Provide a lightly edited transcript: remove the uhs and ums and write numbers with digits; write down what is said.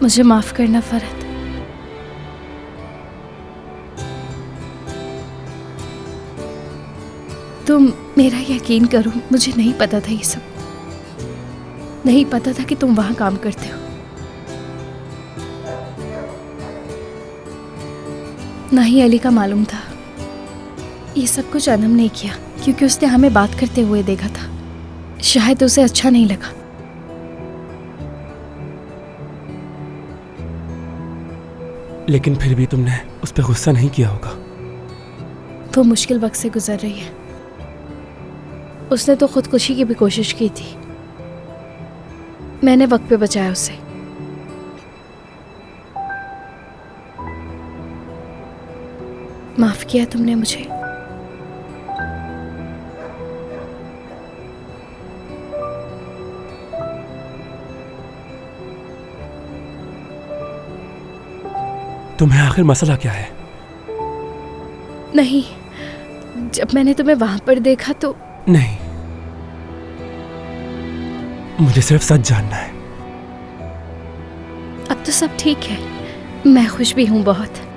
मुझे माफ करना फरहत। तुम मेरा यकीन करो, मुझे नहीं पता था ये सब। नहीं पता था कि तुम वहां काम करते हो। ना ही अली का मालूम था। ये सब कुछ अनम ने किया क्योंकि उसने हमें बात करते हुए देखा था। शायद उसे अच्छा नहीं लगा। लेकिन फिर भी तुमने उस पर गुस्सा नहीं किया होगा। वो मुश्किल वक्त से गुजर रही है। उसने तो खुदकुशी की भी कोशिश की थी। मैंने वक्त पे बचाया उसे। माफ किया तुमने मुझे। तुम्हें आखिर मसला क्या है? नहीं, जब मैंने तुम्हें वहां पर देखा तो नहीं, मुझे सिर्फ सच जानना है। अब तो सब ठीक है। मैं खुश भी हूं बहुत।